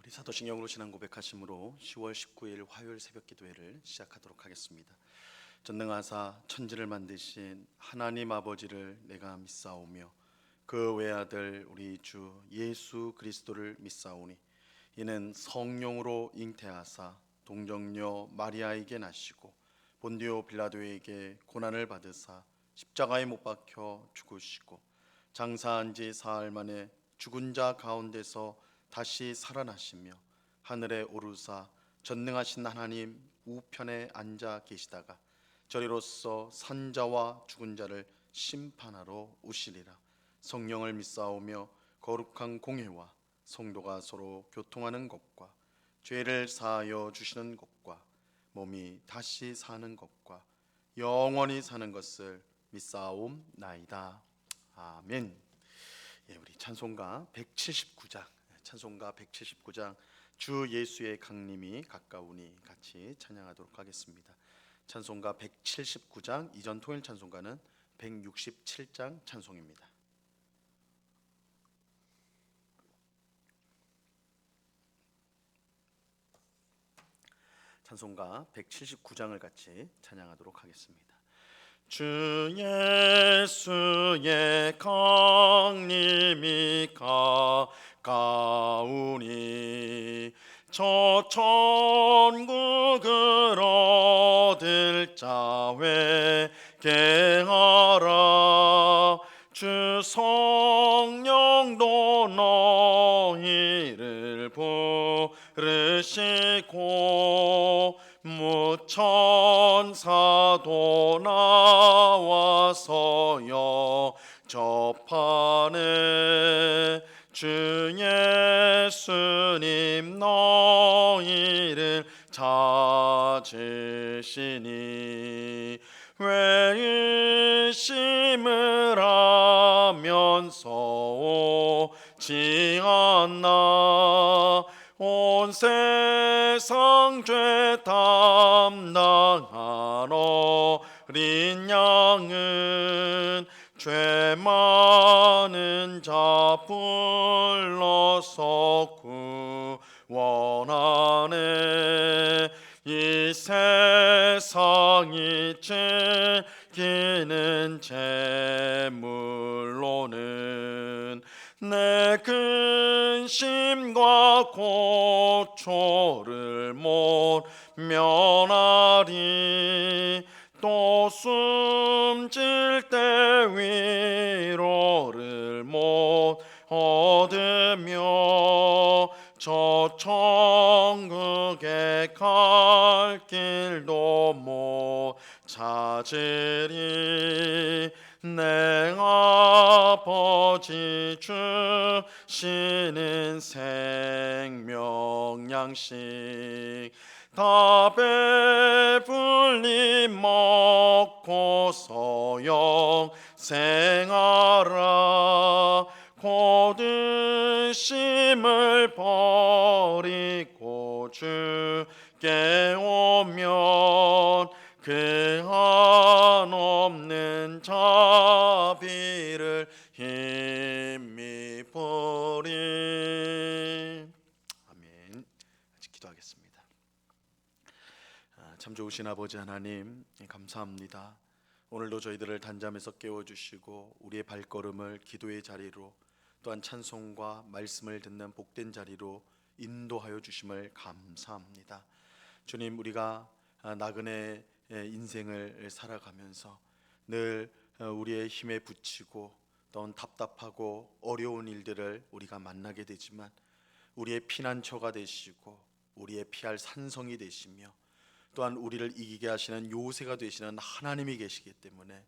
우리 사도신경으로 신앙 고백하심으로 10월 19일 화요일 새벽 기도회를 시작하도록 하겠습니다. 전능하사 천지를 만드신 하나님 아버지를 내가 믿사오며 그 외아들 우리 주 예수 그리스도를 믿사오니 이는 성령으로 잉태하사 동정녀 마리아에게 나시고 본디오 빌라도에게 고난을 받으사 십자가에 못 박혀 죽으시고 장사한 지 사흘 만에 죽은 자 가운데서 다시 살아나시며 하늘에 오르사 전능하신 하나님 우편에 앉아 계시다가 저리로서 산자와 죽은 자를 심판하러 오시리라. 성령을 믿사오며 거룩한 공회와 성도가 서로 교통하는 것과 죄를 사하여 주시는 것과 몸이 다시 사는 것과 영원히 사는 것을 믿사옵나이다. 아멘. 우리 찬송가 179장 주 예수의 강림이 가까우니 같이 찬양하도록 하겠습니다. 찬송가 179장, 이전 토요일 찬송가는 167장 찬송입니다. 찬송가 179장을 같이 찬양하도록 하겠습니다. 주 예수의 강림이 가까우니 저 천국을 얻을 자 회개하라. 주 성령도 너희를 부르시고 무천사도 나와서 영접하네. 주 예수님 너희를 찾으시니 왜 의심을 하면서 오지 않나. 온 세상 죄 담당한 어린 양은 죄 많은 자 불러서 구원하네. 이 세상이 즐기는 재물로는 내 근심과 고초를 못 면하리. 또 숨질 때 위로를 못 얻으며 저 천국에 갈 길도 못 찾으리. 내 아버지 주시는 생명 양식 다 배불리 먹고서 영생하라. 곧 의심을 버리고 주께 오면 그 한없는 자비를 힘입으리. 아멘. 같이 기도하겠습니다. 참 좋으신 아버지 하나님, 감사합니다. 오늘도 저희들을 단잠에서 깨워주시고 우리의 발걸음을 기도의 자리로 또한 찬송과 말씀을 듣는 복된 자리로 인도하여 주심을 감사합니다. 주님, 우리가 나그네 인생을 살아가면서 늘 우리의 힘에 부치고 또한 답답하고 어려운 일들을 우리가 만나게 되지만 우리의 피난처가 되시고 우리의 피할 산성이 되시며 또한 우리를 이기게 하시는 요새가 되시는 하나님이 계시기 때문에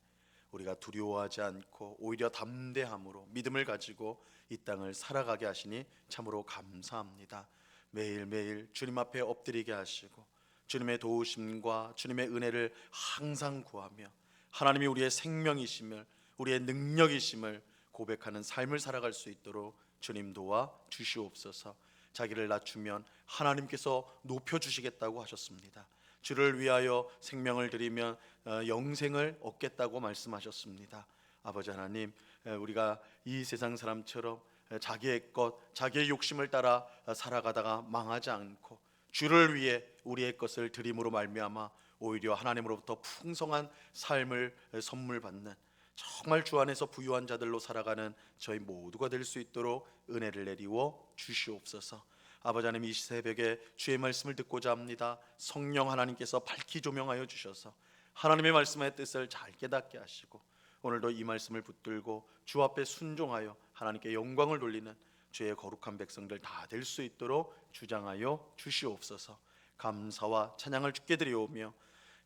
우리가 두려워하지 않고 오히려 담대함으로 믿음을 가지고 이 땅을 살아가게 하시니 참으로 감사합니다. 매일매일 주님 앞에 엎드리게 하시고 주님의 도우심과 주님의 은혜를 항상 구하며 하나님이 우리의 생명이심을, 우리의 능력이심을 고백하는 삶을 살아갈 수 있도록 주님 도와 주시옵소서. 자기를 낮추면 하나님께서 높여주시겠다고 하셨습니다. 주를 위하여 생명을 드리면 영생을 얻겠다고 말씀하셨습니다. 아버지 하나님, 우리가 이 세상 사람처럼 자기의 것, 자기의 욕심을 따라 살아가다가 망하지 않고 주를 위해 우리의 것을 드림으로 말미암아 오히려 하나님으로부터 풍성한 삶을 선물 받는, 정말 주 안에서 부유한 자들로 살아가는 저희 모두가 될 수 있도록 은혜를 내리워 주시옵소서. 아버지 하나님, 이 새벽에 주의 말씀을 듣고자 합니다. 성령 하나님께서 밝히 조명하여 주셔서 하나님의 말씀의 뜻을 잘 깨닫게 하시고 오늘도 이 말씀을 붙들고 주 앞에 순종하여 하나님께 영광을 돌리는 주의 거룩한 백성들 다 될 수 있도록 주장하여 주시옵소서. 감사와 찬양을 주께 드리오며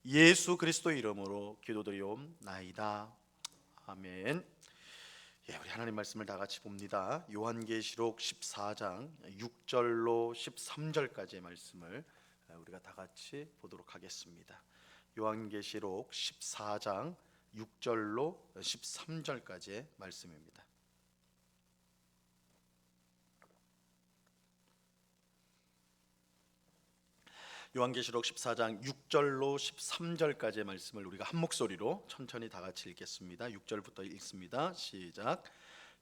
예수 그리스도의 이름으로 기도드리옵나이다. 아멘. 우리 하나님 말씀을 다 같이 봅니다. 요한계시록 14장 6절로 13절까지의 말씀을 우리가 다 같이 보도록 하겠습니다. 요한계시록 14장 6절로 13절까지의 말씀입니다. 요한계시록 14장 6절로 13절까지의 말씀을 우리가 한 목소리로 천천히 다 같이 읽겠습니다. 6절부터 읽습니다. 시작.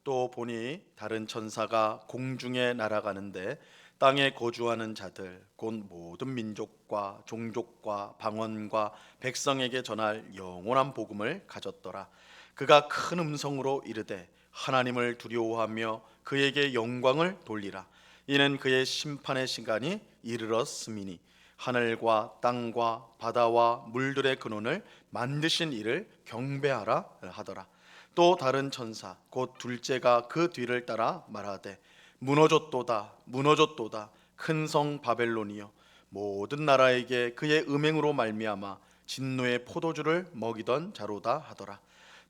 또 보니 다른 천사가 공중에 날아가는데 땅에 거주하는 자들 곧 모든 민족과 종족과 방언과 백성에게 전할 영원한 복음을 가졌더라. 그가 큰 음성으로 이르되 하나님을 두려워하며 그에게 영광을 돌리라. 이는 그의 심판의 시간이 이르렀음이니 하늘과 땅과 바다와 물들의 근원을 만드신 이를 경배하라 하더라. 또 다른 천사 곧 둘째가 그 뒤를 따라 말하되 무너졌도다 무너졌도다 큰 성 바벨론이여 모든 나라에게 그의 음행으로 말미암아 진노의 포도주를 먹이던 자로다 하더라.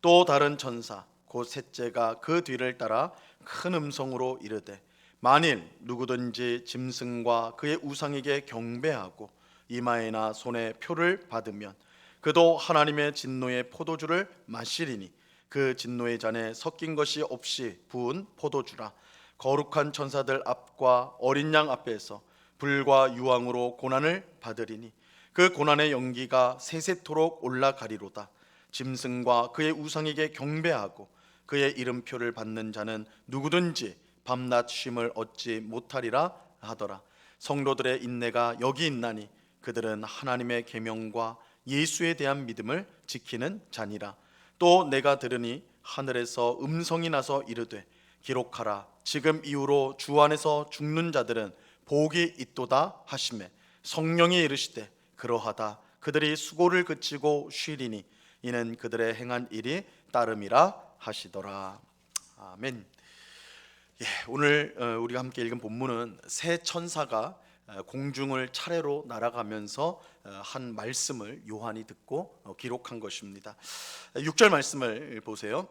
또 다른 천사 곧 셋째가 그 뒤를 따라 큰 음성으로 이르되 만일 누구든지 짐승과 그의 우상에게 경배하고 이마에나 손에 표를 받으면 그도 하나님의 진노의 포도주를 마시리니 그 진노의 잔에 섞인 것이 없이 부은 포도주라. 거룩한 천사들 앞과 어린 양 앞에서 불과 유황으로 고난을 받으리니 그 고난의 연기가 세세토록 올라가리로다. 짐승과 그의 우상에게 경배하고 그의 이름표를 받는 자는 누구든지 밤낮 쉼을 얻지 못하리라 하더라. 성도들의 인내가 여기 있나니 그들은 하나님의 계명과 예수에 대한 믿음을 지키는 자니라. 또 내가 들으니 하늘에서 음성이 나서 이르되 기록하라. 지금 이후로 주 안에서 죽는 자들은 복이 있도다 하시매 성령이 이르시되 그러하다. 그들이 수고를 그치고 쉬리니 이는 그들의 행한 일이 따름이라 하시더라. 아멘. 오늘 우리가 함께 읽은 본문은 세 천사가 공중을 차례로 날아가면서 한 말씀을 요한이 듣고 기록한 것입니다. 6절 말씀을 보세요.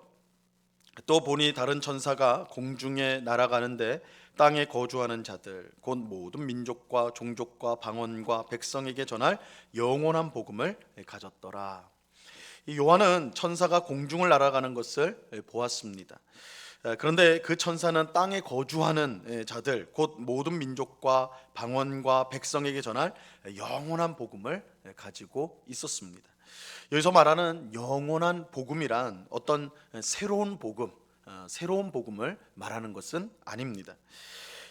또 보니 다른 천사가 공중에 날아가는데 땅에 거주하는 자들 곧 모든 민족과 종족과 방언과 백성에게 전할 영원한 복음을 가졌더라. 요한은 천사가 공중을 날아가는 것을 보았습니다. 그런데 그 천사는 땅에 거주하는 자들 곧 모든 민족과 방언과 백성에게 전할 영원한 복음을 가지고 있었습니다. 여기서 말하는 영원한 복음이란 어떤 새로운 복음을 말하는 것은 아닙니다.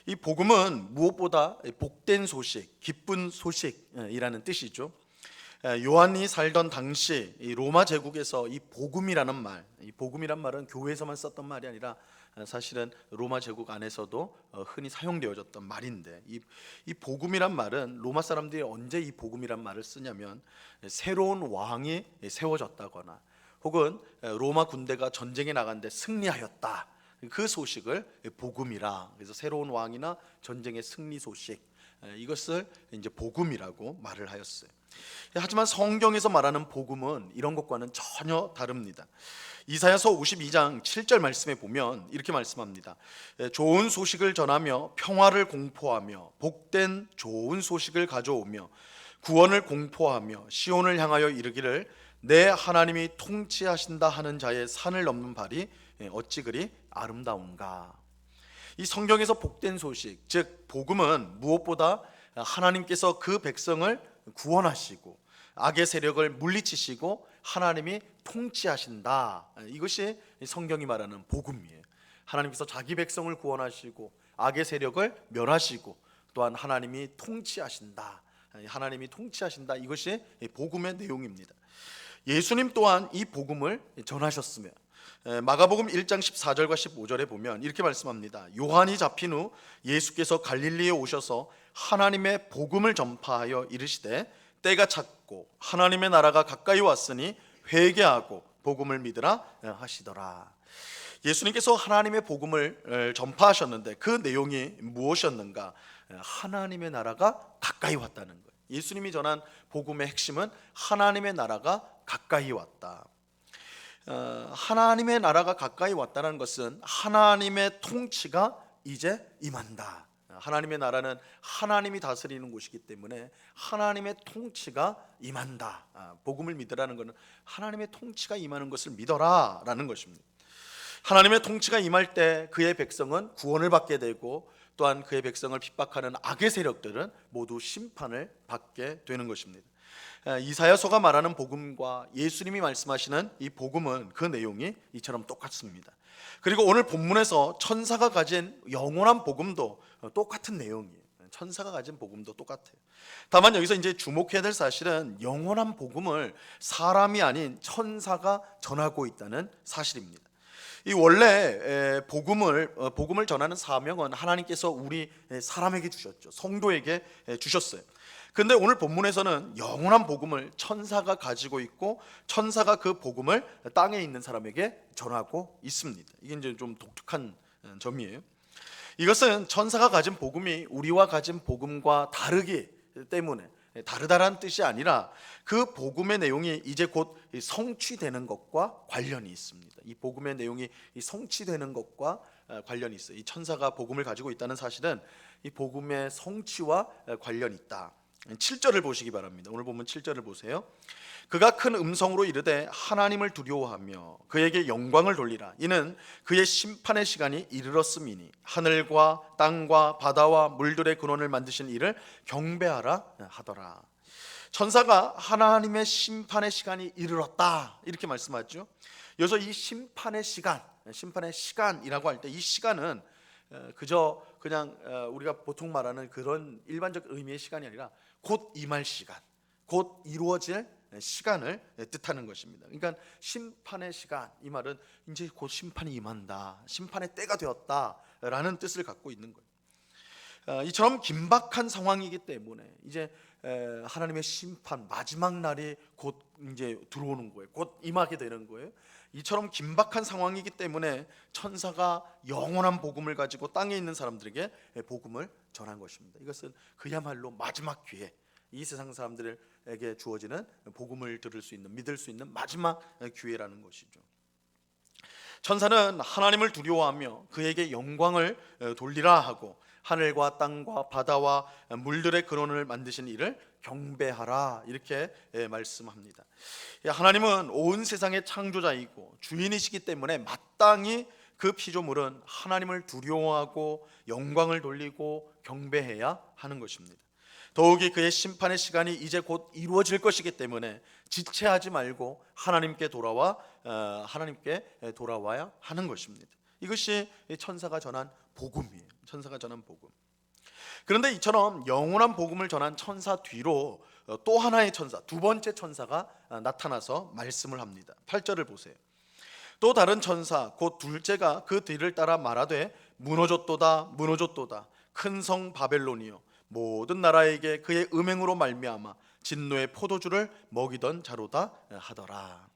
이 복음은 무엇보다 복된 소식, 기쁜 소식이라는 뜻이죠. 요한이 살던 당시 이 로마 제국에서 이 복음이라는 말, 이 복음이란 말은 교회에서만 썼던 말이 아니라 사실은 로마 제국 안에서도 흔히 사용되어졌던 말인데 이 복음이란 말은 로마 사람들이 언제 이 복음이란 말을 쓰냐면 새로운 왕이 세워졌다거나 혹은 로마 군대가 전쟁에 나갔는데 승리하였다, 그 소식을 복음이라, 그래서 새로운 왕이나 전쟁의 승리 소식, 이것을 이제 복음이라고 말을 하였어요. 하지만 성경에서 말하는 복음은 이런 것과는 전혀 다릅니다. 이사야서 52장 7절 말씀에 보면 이렇게 말씀합니다. 좋은 소식을 전하며 평화를 공포하며 복된 좋은 소식을 가져오며 구원을 공포하며 시온을 향하여 이르기를 내 하나님이 통치하신다 하는 자의 산을 넘는 발이 어찌 그리 아름다운가. 이 성경에서 복된 소식, 즉 복음은 무엇보다 하나님께서 그 백성을 구원하시고 악의 세력을 물리치시고 하나님이 통치하신다, 이것이 성경이 말하는 복음이에요. 하나님께서 자기 백성을 구원하시고 악의 세력을 멸하시고 또한 하나님이 통치하신다. 하나님이 통치하신다. 이것이 복음의 내용입니다. 예수님 또한 이 복음을 전하셨으며 마가복음 1장 14절과 15절에 보면 이렇게 말씀합니다. 요한이 잡힌 후 예수께서 갈릴리에 오셔서 하나님의 복음을 전파하여 이르시되 때가 찼고 하나님의 나라가 가까이 왔으니 회개하고 복음을 믿으라 하시더라. 예수님께서 하나님의 복음을 전파하셨는데 그 내용이 무엇이었는가? 하나님의 나라가 가까이 왔다는 거예요. 예수님이 전한 복음의 핵심은 하나님의 나라가 가까이 왔다. 하나님의 나라가 가까이 왔다는 것은 하나님의 통치가 이제 임한다. 하나님의 나라는 하나님이 다스리는 곳이기 때문에 하나님의 통치가 임한다. 복음을 믿으라는 것은 하나님의 통치가 임하는 것을 믿어라라는 것입니다. 하나님의 통치가 임할 때 그의 백성은 구원을 받게 되고 또한 그의 백성을 핍박하는 악의 세력들은 모두 심판을 받게 되는 것입니다. 이사야서가 말하는 복음과 예수님이 말씀하시는 이 복음은 그 내용이 이처럼 똑같습니다. 그리고 오늘 본문에서 천사가 가진 영원한 복음도 똑같은 내용이에요. 천사가 가진 복음도 똑같아요. 다만 여기서 이제 주목해야 될 사실은 영원한 복음을 사람이 아닌 천사가 전하고 있다는 사실입니다. 이 원래 복음을 전하는 사명은 하나님께서 우리 사람에게 주셨죠. 성도에게 주셨어요. 그런데 오늘 본문에서는 영원한 복음을 천사가 가지고 있고 천사가 그 복음을 땅에 있는 사람에게 전하고 있습니다. 이게 이제 좀 독특한 점이에요. 이것은 천사가 가진 복음이 우리와 가진 복음과 다르기 때문에 다르다라는 뜻이 아니라 그 복음의 내용이 이제 곧 성취되는 것과 관련이 있습니다. 이 복음의 내용이 성취되는 것과 관련이 있어요. 이 천사가 복음을 가지고 있다는 사실은 이 복음의 성취와 관련이 있다. 7절을 보시기 바랍니다. 오늘 본문 7절을 보세요. 그가 큰 음성으로 이르되 하나님을 두려워하며 그에게 영광을 돌리라. 이는 그의 심판의 시간이 이르렀음이니 하늘과 땅과 바다와 물들의 근원을 만드신 이를 경배하라 하더라. 천사가 하나님의 심판의 시간이 이르렀다 이렇게 말씀하죠. 여기서 이 심판의 시간이라고 할 때 이 시간은 그저 그냥 우리가 보통 말하는 그런 일반적 의미의 시간이 아니라 곧 임할 시간, 곧 이루어질 시간을 뜻하는 것입니다. 그러니까 심판의 시간, 이 말은 이제 곧 심판이 임한다, 심판의 때가 되었다라는 뜻을 갖고 있는 거예요. 이처럼 긴박한 상황이기 때문에 이제 하나님의 심판 마지막 날이 곧 이제 들어오는 거예요. 곧 임하게 되는 거예요. 이처럼 긴박한 상황이기 때문에 천사가 영원한 복음을 가지고 땅에 있는 사람들에게 복음을 전한 것입니다. 이것은 그야말로 마지막 기회, 이 세상 사람들에게 주어지는 복음을 들을 수 있는, 믿을 수 있는 마지막 기회라는 것이죠. 천사는 하나님을 두려워하며 그에게 영광을 돌리라 하고 하늘과 땅과 바다와 물들의 근원을 만드신 이를 경배하라 이렇게 말씀합니다. 하나님은 온 세상의 창조자이고 주인이시기 때문에 마땅히 그 피조물은 하나님을 두려워하고 영광을 돌리고 경배해야 하는 것입니다. 더욱이 그의 심판의 시간이 이제 곧 이루어질 것이기 때문에 지체하지 말고 하나님께 돌아와야 하는 것입니다. 이것이 천사가 전한 복음이에요. 천사가 전한 복음. 그런데 이처럼 영원한 복음을 전한 천사 뒤로 또 하나의 천사, 두 번째 천사가 나타나서 말씀을 합니다. 8절을 보세요. 또 다른 천사 곧 둘째가 그 뒤를 따라 말하되 무너졌도다 무너졌도다 큰 성 바벨론이요 모든 나라에게 그의 음행으로 말미암아 진노의 포도주를 먹이던 자로다 하더라.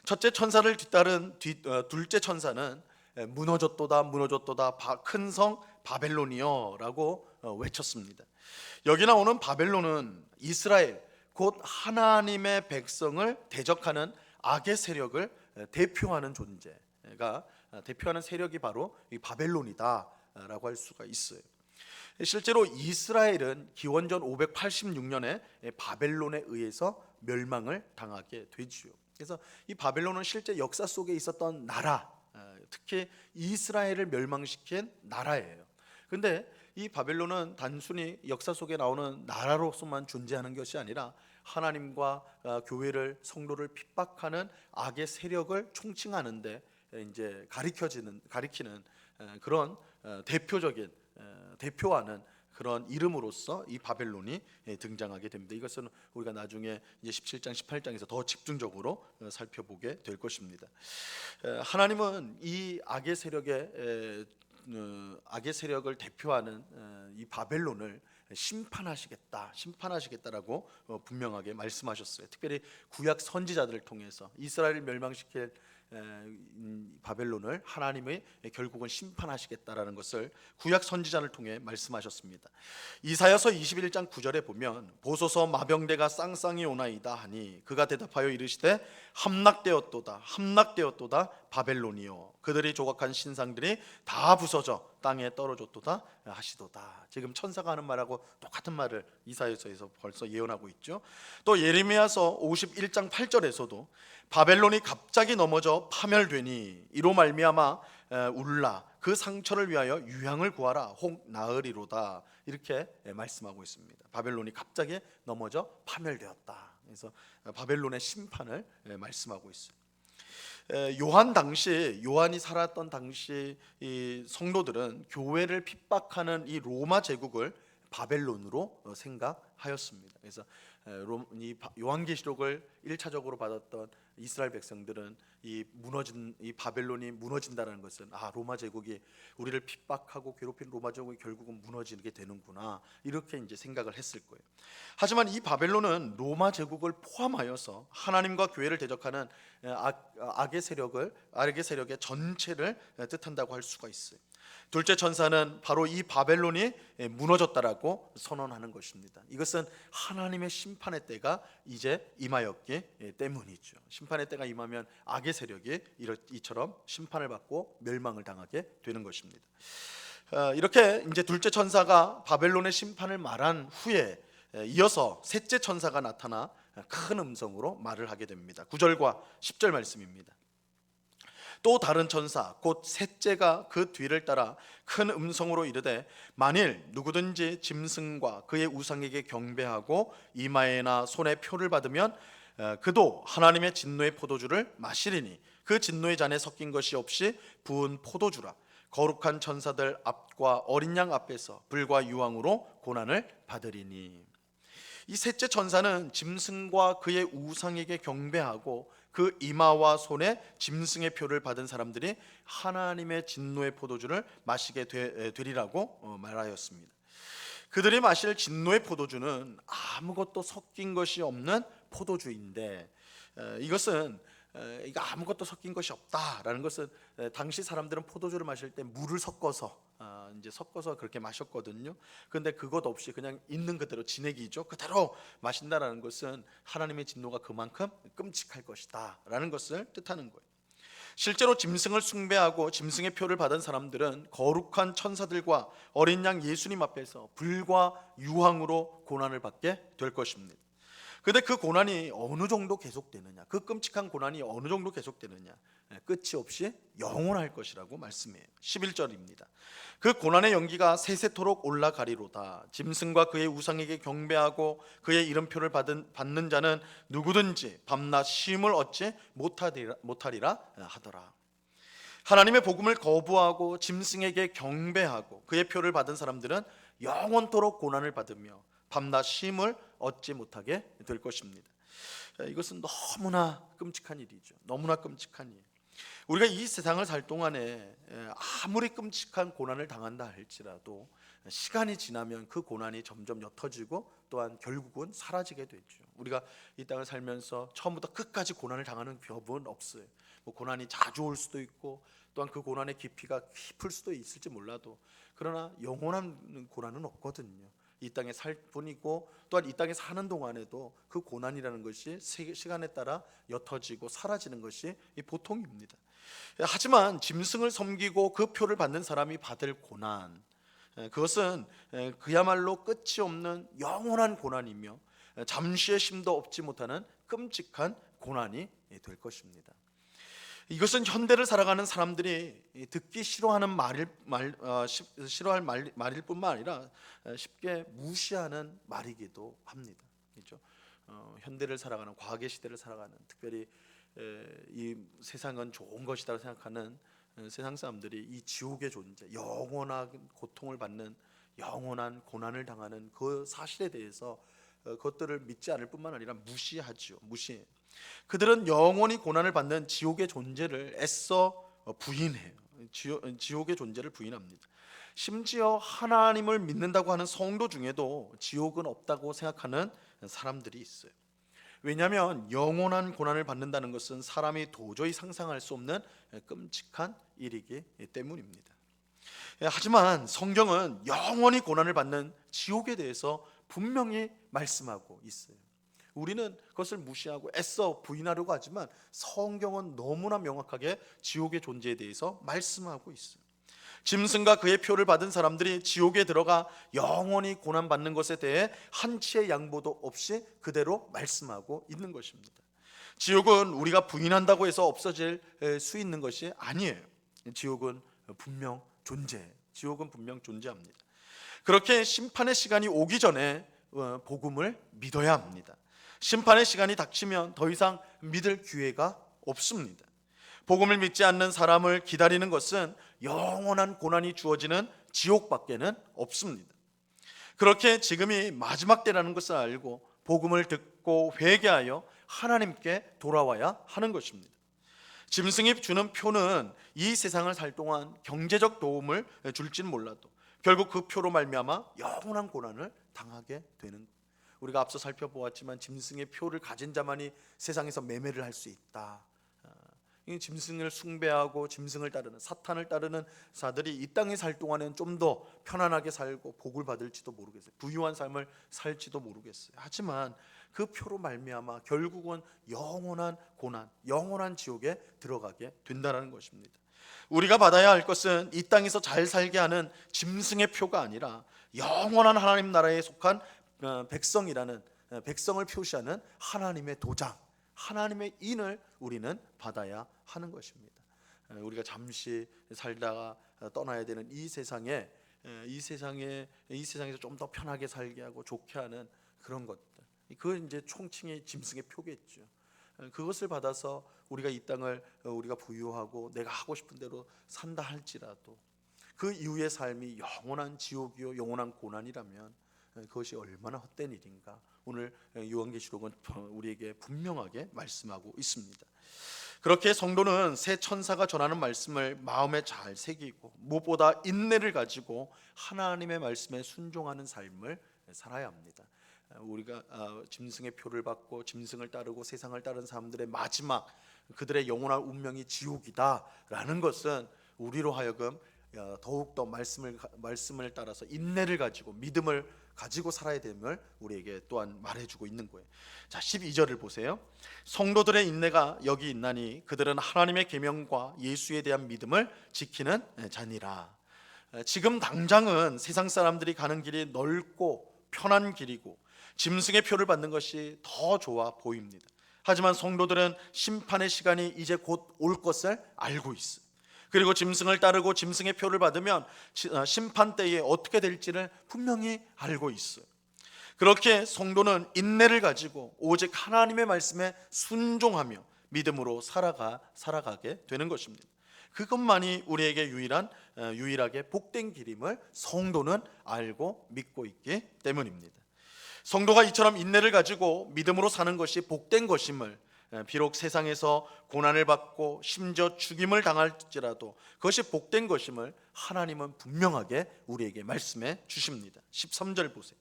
첫째 천사를 뒤따른 둘째 천사는 무너졌도다 무너졌도다 큰 성 바벨론이요 라고 외쳤습니다. 여기 나오는 바벨론은 이스라엘 곧 하나님의 백성을 대적하는 악의 세력을 대표하는 존재가 대표하는 세력이 바로 이 바벨론이다 라고 할 수가 있어요. 실제로 이스라엘은 기원전 586년에 바벨론에 의해서 멸망을 당하게 되지요. 그래서 이 바벨론은 실제 역사 속에 있었던 나라, 특히 이스라엘을 멸망시킨 나라예요. 그런데 이 바벨론은 단순히 역사 속에 나오는 나라로서만 존재하는 것이 아니라 하나님과 교회를 성도를 핍박하는 악의 세력을 총칭하는데 이제 가리키는 그런 대표하는 그런 이름으로서 이 바벨론이 등장하게 됩니다. 이것은 우리가 나중에 이제 17장, 18장에서 더 집중적으로 살펴보게 될 것입니다. 하나님은 이 악의 세력을 대표하는 이 바벨론을 심판하시겠다라고 분명하게 말씀하셨어요. 특별히 구약 선지자들을 통해서 이스라엘을 멸망시킬 바벨론을 하나님의 결국은 심판하시겠다라는 것을 구약 선지자를 통해 말씀하셨습니다. 이사야서 21장 9절에 보면 보소서 마병대가 쌍쌍이 오나이다 하니 그가 대답하여 이르시되 함락되었도다 바벨론이요 그들이 조각한 신상들이 다 부서져 땅에 떨어졌도다 하시도다. 지금 천사가 하는 말하고 똑같은 말을 이사야서에서 벌써 예언하고 있죠. 또 예레미야서 51장 8절에서도 바벨론이 갑자기 넘어져 파멸되니 이로 말미암아 울라 그 상처를 위하여 유향을 구하라 혹 나으리로다 이렇게 말씀하고 있습니다. 바벨론이 갑자기 넘어져 파멸되었다. 그래서 바벨론의 심판을 말씀하고 있어요. 요한이 살았던 당시 이 성도들은 교회를 핍박하는 이 로마 제국을 바벨론으로 생각하였습니다. 그래서 요한계시록을 1차적으로 받았던 이스라엘 백성들은 이 바벨론이 무너진다는 것은 로마 제국이 우리를 핍박하고 괴롭힌 로마 제국이 결국은 무너지게 되는구나 이렇게 이제 생각을 했을 거예요. 하지만 이 바벨론은 로마 제국을 포함하여서 하나님과 교회를 대적하는 악의 세력의 전체를 뜻한다고 할 수가 있어요. 둘째 천사는 바로 이 바벨론이 무너졌다라고 선언하는 것입니다. 이것은 하나님의 심판의 때가 이제 임하였기 때문이죠. 심판의 때가 임하면 악의 세력이 이처럼 심판을 받고 멸망을 당하게 되는 것입니다. 이렇게 이제 둘째 천사가 바벨론의 심판을 말한 후에 이어서 셋째 천사가 나타나 큰 음성으로 말을 하게 됩니다. 9절과 10절 말씀입니다. 또 다른 천사 곧 셋째가 그 뒤를 따라 큰 음성으로 이르되 만일 누구든지 짐승과 그의 우상에게 경배하고 이마에나 손에 표를 받으면 그도 하나님의 진노의 포도주를 마시리니 그 진노의 잔에 섞인 것이 없이 부은 포도주라 거룩한 천사들 앞과 어린 양 앞에서 불과 유황으로 고난을 받으리니. 이 셋째 천사는 짐승과 그의 우상에게 경배하고 그 이마와 손에 짐승의 표를 받은 사람들이 하나님의 진노의 포도주를 마시게 되리라고 말하였습니다. 그들이 마실 진노의 포도주는 아무것도 섞인 것이 없는 포도주인데 이것은 이거 아무것도 섞인 것이 없다라는 것은 당시 사람들은 포도주를 마실 때 물을 섞어서 그렇게 마셨거든요. 그런데 그것 없이 그냥 있는 그대로 진액이죠. 그대로 마신다라는 것은 하나님의 진노가 그만큼 끔찍할 것이다라는 것을 뜻하는 거예요. 실제로 짐승을 숭배하고 짐승의 표를 받은 사람들은 거룩한 천사들과 어린 양 예수님 앞에서 불과 유황으로 고난을 받게 될 것입니다. 근데 그 고난이 어느 정도 계속되느냐, 그 끔찍한 고난이 어느 정도 계속되느냐, 끝이 없이 영원할 것이라고 말씀해요. 11절입니다. 그 고난의 연기가 세세토록 올라가리로다. 짐승과 그의 우상에게 경배하고 그의 이름표를 받는 자는 누구든지 밤낮 쉼을 얻지 못하리라 하더라. 하나님의 복음을 거부하고 짐승에게 경배하고 그의 표를 받은 사람들은 영원토록 고난을 받으며 밤낮 쉼을 얻지 못하게 될 것입니다. 이것은 너무나 끔찍한 일이죠. 너무나 끔찍한 일. 우리가 이 세상을 살 동안에 아무리 끔찍한 고난을 당한다 할지라도 시간이 지나면 그 고난이 점점 옅어지고 또한 결국은 사라지게 되죠. 우리가 이 땅을 살면서 처음부터 끝까지 고난을 당하는 경우는 없어요. 고난이 자주 올 수도 있고 또한 그 고난의 깊이가 깊을 수도 있을지 몰라도 그러나 영원한 고난은 없거든요. 이 땅에 살 뿐이고 또한 이 땅에 사는 동안에도 그 고난이라는 것이 시간에 따라 옅어지고 사라지는 것이 보통입니다. 하지만 짐승을 섬기고 그 표를 받는 사람이 받을 고난, 그것은 그야말로 끝이 없는 영원한 고난이며 잠시의 쉼도 얻지 못하는 끔찍한 고난이 될 것입니다. 이것은 현대를 살아가는 사람들이 듣기 싫어하는 말일 뿐만 아니라 쉽게 무시하는 말이기도 합니다. 그렇죠? 현대를 살아가는 과학의 시대를 살아가는 특별히 이 세상은 좋은 것이다 생각하는 세상 사람들이 이 지옥의 존재, 영원한 고통을 받는, 영원한 고난을 당하는 그 사실에 대해서 그것들을 믿지 않을 뿐만 아니라 무시하죠. 무시해요. 그들은 영원히 고난을 받는 지옥의 존재를 애써 부인해요. 지옥의 존재를 부인합니다. 심지어 하나님을 믿는다고 하는 성도 중에도 지옥은 없다고 생각하는 사람들이 있어요. 왜냐하면 영원한 고난을 받는다는 것은 사람이 도저히 상상할 수 없는 끔찍한 일이기 때문입니다. 하지만 성경은 영원히 고난을 받는 지옥에 대해서 분명히 말씀하고 있어요. 우리는 그것을 무시하고 애써 부인하려고 하지만 성경은 너무나 명확하게 지옥의 존재에 대해서 말씀하고 있어요. 짐승과 그의 표를 받은 사람들이 지옥에 들어가 영원히 고난받는 것에 대해 한치의 양보도 없이 그대로 말씀하고 있는 것입니다. 지옥은 우리가 부인한다고 해서 없어질 수 있는 것이 아니에요. 지옥은 분명 지옥은 분명 존재합니다. 그렇게 심판의 시간이 오기 전에 복음을 믿어야 합니다. 심판의 시간이 닥치면 더 이상 믿을 기회가 없습니다. 복음을 믿지 않는 사람을 기다리는 것은 영원한 고난이 주어지는 지옥밖에는 없습니다. 그렇게 지금이 마지막 때라는 것을 알고 복음을 듣고 회개하여 하나님께 돌아와야 하는 것입니다. 짐승이 주는 표는 이 세상을 살 동안 경제적 도움을 줄지는 몰라도 결국 그 표로 말미암아 영원한 고난을 당하게 되는 것. 우리가 앞서 살펴보았지만 짐승의 표를 가진 자만이 세상에서 매매를 할 수 있다. 이 짐승을 숭배하고 짐승을 따르는, 사탄을 따르는 자들이 이 땅에 살 동안은 좀 더 편안하게 살고 복을 받을지도 모르겠어요. 부유한 삶을 살지도 모르겠어요. 하지만 그 표로 말미암아 결국은 영원한 고난, 영원한 지옥에 들어가게 된다는 것입니다. 우리가 받아야 할 것은 이 땅에서 잘 살게 하는 짐승의 표가 아니라 영원한 하나님 나라에 속한 백성을 표시하는 하나님의 도장, 하나님의 인을 우리는 받아야 하는 것입니다. 우리가 잠시 살다가 떠나야 되는 이 세상에서 좀 더 편하게 살게 하고 좋게 하는 그런 것들, 그건 이제 총칭의 짐승의 표겠죠. 그것을 받아서 우리가 이 땅을 우리가 부유하고 내가 하고 싶은 대로 산다 할지라도 그 이후의 삶이 영원한 지옥이요 영원한 고난이라면 그것이 얼마나 헛된 일인가. 오늘 요한계시록은 우리에게 분명하게 말씀하고 있습니다. 그렇게 성도는 새 천사가 전하는 말씀을 마음에 잘 새기고 무엇보다 인내를 가지고 하나님의 말씀에 순종하는 삶을 살아야 합니다. 우리가 짐승의 표를 받고 짐승을 따르고 세상을 따른 사람들의 마지막, 그들의 영원한 운명이 지옥이다라는 것은 우리로 하여금 더욱더 말씀을 따라서 인내를 가지고 믿음을 가지고 살아야 됨을 우리에게 또한 말해주고 있는 거예요. 자, 12절을 보세요. 성도들의 인내가 여기 있나니 그들은 하나님의 계명과 예수에 대한 믿음을 지키는 자니라. 지금 당장은 세상 사람들이 가는 길이 넓고 편한 길이고 짐승의 표를 받는 것이 더 좋아 보입니다. 하지만 성도들은 심판의 시간이 이제 곧 올 것을 알고 있어요. 그리고 짐승을 따르고 짐승의 표를 받으면 심판 때에 어떻게 될지를 분명히 알고 있어요. 그렇게 성도는 인내를 가지고 오직 하나님의 말씀에 순종하며 믿음으로 살아가게 되는 것입니다. 그것만이 우리에게 유일하게 복된 길임을 성도는 알고 믿고 있기 때문입니다. 성도가 이처럼 인내를 가지고 믿음으로 사는 것이 복된 것임을, 비록 세상에서 고난을 받고 심지어 죽임을 당할지라도 그것이 복된 것임을 하나님은 분명하게 우리에게 말씀해 주십니다. 13절 보세요.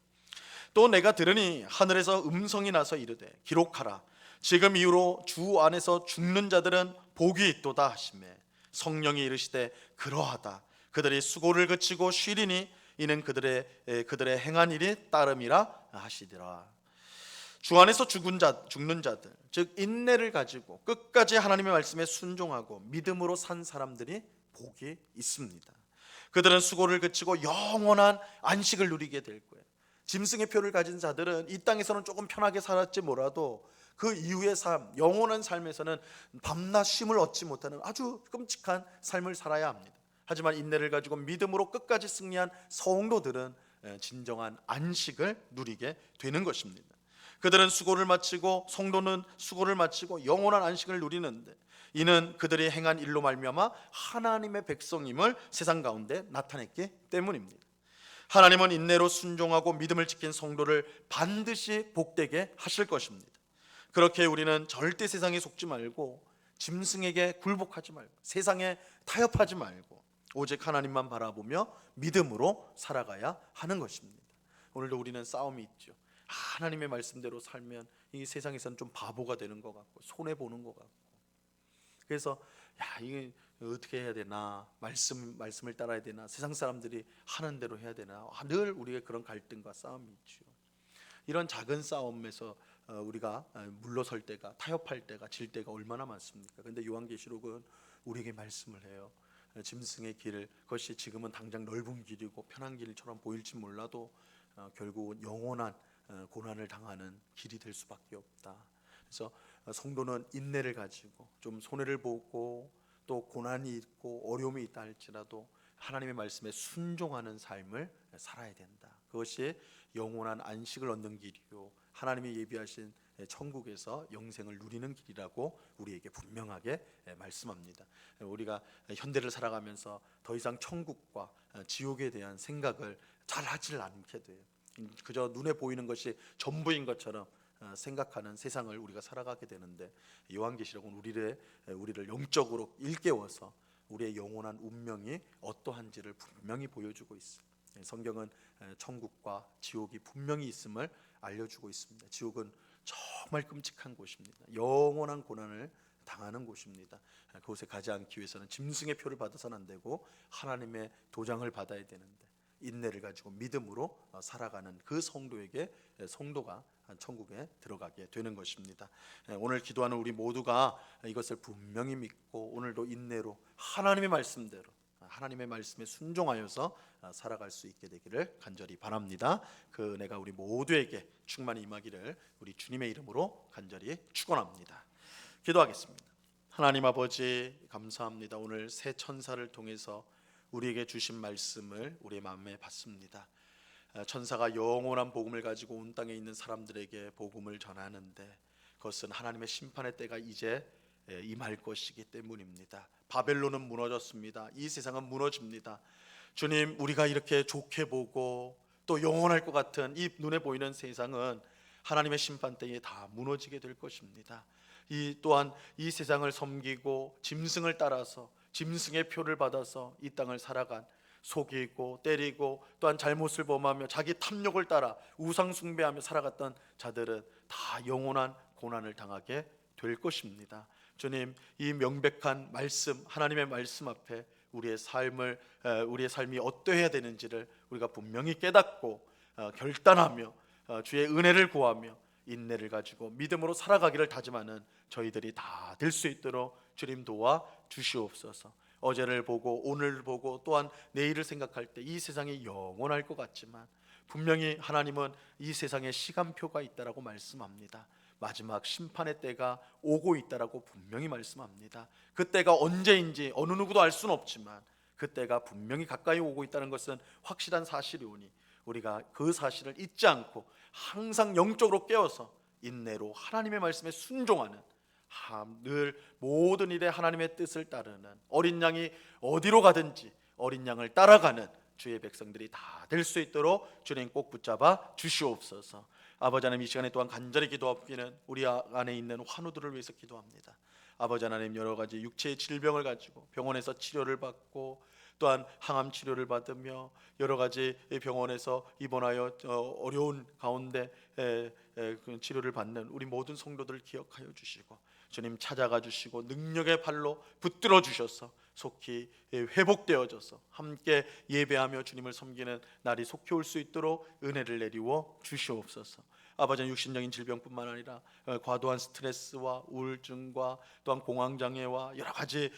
또 내가 들으니 하늘에서 음성이 나서 이르되 기록하라. 지금 이후로 주 안에서 죽는 자들은 복이 있도다 하시매 성령이 이르시되 그러하다. 그들이 수고를 그치고 쉬리니 이는 그들의 행한 일이 따름이라 하시더라. 주 안에서 죽는 자들, 즉 인내를 가지고 끝까지 하나님의 말씀에 순종하고 믿음으로 산 사람들이 복이 있습니다. 그들은 수고를 그치고 영원한 안식을 누리게 될 거예요. 짐승의 표를 가진 자들은 이 땅에서는 조금 편하게 살았지 뭐라도 그 이후의 삶, 영원한 삶에서는 밤낮 쉼을 얻지 못하는 아주 끔찍한 삶을 살아야 합니다. 하지만 인내를 가지고 믿음으로 끝까지 승리한 성도들은 진정한 안식을 누리게 되는 것입니다. 그들은 수고를 마치고, 성도는 수고를 마치고 영원한 안식을 누리는데, 이는 그들이 행한 일로 말미암아 하나님의 백성임을 세상 가운데 나타냈기 때문입니다. 하나님은 인내로 순종하고 믿음을 지킨 성도를 반드시 복되게 하실 것입니다. 그렇게 우리는 절대 세상에 속지 말고 짐승에게 굴복하지 말고 세상에 타협하지 말고 오직 하나님만 바라보며 믿음으로 살아가야 하는 것입니다. 오늘도 우리는 싸움이 있죠. 하나님의 말씀대로 살면 이 세상에서는 좀 바보가 되는 것 같고 손해 보는 것 같고, 그래서 이게 어떻게 해야 되나, 말씀을 따라야 되나, 세상 사람들이 하는 대로 해야 되나, 늘 우리의 그런 갈등과 싸움이 있죠. 이런 작은 싸움에서 우리가 물러설 때가, 타협할 때가, 질 때가 얼마나 많습니까? 그런데 요한계시록은 우리에게 말씀을 해요. 짐승의 길, 그것이 지금은 당장 넓은 길이고 편한 길처럼 보일지 몰라도 결국은 영원한 고난을 당하는 길이 될 수밖에 없다. 그래서 성도는 인내를 가지고 좀 손해를 보고 또 고난이 있고 어려움이 있다 할지라도 하나님의 말씀에 순종하는 삶을 살아야 된다. 그것이 영원한 안식을 얻는 길이요, 하나님이 예비하신 천국에서 영생을 누리는 길이라고 우리에게 분명하게 말씀합니다. 우리가 현대를 살아가면서 더 이상 천국과 지옥에 대한 생각을 잘 하질 않게 돼요. 그저 눈에 보이는 것이 전부인 것처럼 생각하는 세상을 우리가 살아가게 되는데, 요한계시록은 우리를 영적으로 일깨워서 우리의 영원한 운명이 어떠한지를 분명히 보여주고 있습니다. 성경은 천국과 지옥이 분명히 있음을 알려주고 있습니다. 지옥은 정말 끔찍한 곳입니다. 영원한 고난을 당하는 곳입니다. 그곳에 가지 않기 위해서는 짐승의 표를 받아서는 안 되고 하나님의 도장을 받아야 되는데, 인내를 가지고 믿음으로 살아가는 그 성도가 천국에 들어가게 되는 것입니다. 오늘 기도하는 우리 모두가 이것을 분명히 믿고 오늘도 인내로 하나님의 말씀대로, 하나님의 말씀에 순종하여서 살아갈 수 있게 되기를 간절히 바랍니다. 그 은혜가 우리 모두에게 충만히 임하기를 우리 주님의 이름으로 간절히 축원합니다. 기도하겠습니다. 하나님 아버지, 감사합니다. 오늘 새 천사를 통해서 우리에게 주신 말씀을 우리의 마음에 받습니다. 천사가 영원한 복음을 가지고 온 땅에 있는 사람들에게 복음을 전하는데, 그것은 하나님의 심판의 때가 이제 임할 것이기 때문입니다. 바벨론은 무너졌습니다. 이 세상은 무너집니다. 주님, 우리가 이렇게 좋게 보고 또 영원할 것 같은 이 눈에 보이는 세상은 하나님의 심판 때에 다 무너지게 될 것입니다. 또한 이 세상을 섬기고 짐승을 따라서 짐승의 표를 받아서 이 땅을 살아간, 속이고 때리고 또한 잘못을 범하며 자기 탐욕을 따라 우상 숭배하며 살아갔던 자들은 다 영원한 고난을 당하게 될 것입니다. 주님, 이 명백한 말씀, 하나님의 말씀 앞에 우리의 삶이 어떠해야 되는지를 우리가 분명히 깨닫고 결단하며 주의 은혜를 구하며 인내를 가지고 믿음으로 살아가기를 다짐하는 저희들이 다 될 수 있도록 주님 도와 주시옵소서. 어제를 보고 오늘을 보고 또한 내일을 생각할 때 이 세상이 영원할 것 같지만 분명히 하나님은 이 세상에 시간표가 있다라고 말씀합니다. 마지막 심판의 때가 오고 있다라고 분명히 말씀합니다. 그 때가 언제인지 어느 누구도 알 수는 없지만 그 때가 분명히 가까이 오고 있다는 것은 확실한 사실이오니 우리가 그 사실을 잊지 않고 항상 영적으로 깨어서 인내로 하나님의 말씀에 순종하는, 늘 모든 일에 하나님의 뜻을 따르는, 어린 양이 어디로 가든지 어린 양을 따라가는 주의 백성들이 다 될 수 있도록 주님 꼭 붙잡아 주시옵소서. 아버지 하나님, 이 시간에 또한 간절히 기도하기는 우리 안에 있는 환우들을 위해서 기도합니다. 아버지 하나님, 여러 가지 육체의 질병을 가지고 병원에서 치료를 받고 또한 항암 치료를 받으며 여러 가지 병원에서 입원하여 어려운 가운데 치료를 받는 우리 모든 성도들을 기억하여 주시고 주님 찾아가 주시고 능력의 발로 붙들어 주셔서 속히 회복되어져서 함께 예배하며 주님을 섬기는 날이 속히 올 수 있도록 은혜를 내리워 주시옵소서. 아버지는 육신적인 질병뿐만 아니라 과도한 스트레스와 우울증과 또한 공황장애와 여러 가지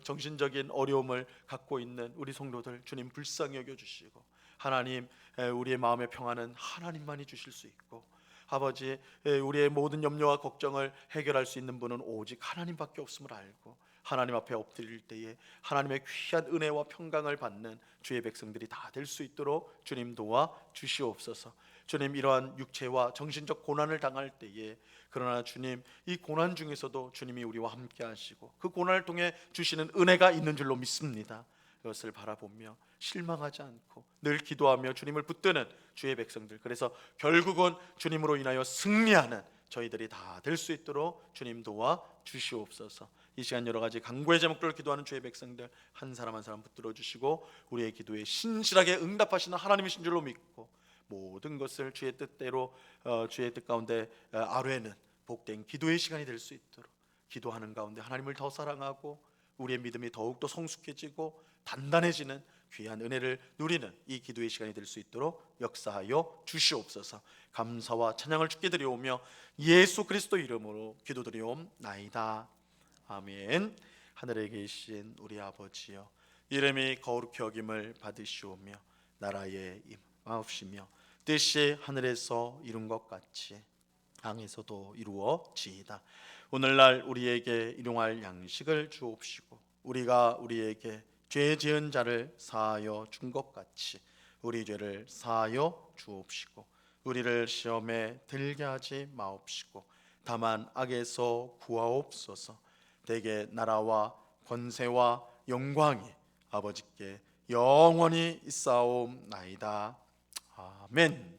정신적인 어려움을 갖고 있는 우리 성도들 주님 불쌍히 여겨주시고, 하나님, 우리의 마음의 평안은 하나님만이 주실 수 있고, 아버지, 우리의 모든 염려와 걱정을 해결할 수 있는 분은 오직 하나님밖에 없음을 알고 하나님 앞에 엎드릴 때에 하나님의 귀한 은혜와 평강을 받는 주의 백성들이 다 될 수 있도록 주님 도와 주시옵소서. 주님, 이러한 육체와 정신적 고난을 당할 때에, 그러나 주님, 이 고난 중에서도 주님이 우리와 함께 하시고 그 고난을 통해 주시는 은혜가 있는 줄로 믿습니다. 그것을 바라보며 실망하지 않고 늘 기도하며 주님을 붙드는 주의 백성들, 그래서 결국은 주님으로 인하여 승리하는 저희들이 다 될 수 있도록 주님 도와 주시옵소서. 이 시간 여러 가지 간구의 제목들을 기도하는 주의 백성들 한 사람 한 사람 붙들어 주시고 우리의 기도에 신실하게 응답하시는 하나님이신 줄로 믿고 모든 것을 주의 뜻대로 주의 뜻 가운데 아뢰는 복된 기도의 시간이 될 수 있도록, 기도하는 가운데 하나님을 더 사랑하고 우리의 믿음이 더욱더 성숙해지고 단단해지는 귀한 은혜를 누리는 이 기도의 시간이 될 수 있도록 역사하여 주시옵소서. 감사와 찬양을 주께 드려오며 예수 그리스도 이름으로 기도드리옵나이다. 아멘. 하늘에 계신 우리 아버지여, 이름이 거룩히 여김을 받으시오며 나라의 임하옵시며 뜻이 하늘에서 이룬 것 같이 땅에서도 이루어지이다. 오늘날 우리에게 일용할 양식을 주옵시고 우리가 우리에게 죄 지은 자를 사하여 준 것 같이 우리 죄를 사하여 주옵시고 우리를 시험에 들게 하지 마옵시고 다만 악에서 구하옵소서. 대개 나라와 권세와 영광이 아버지께 영원히 있사옵나이다. 아멘.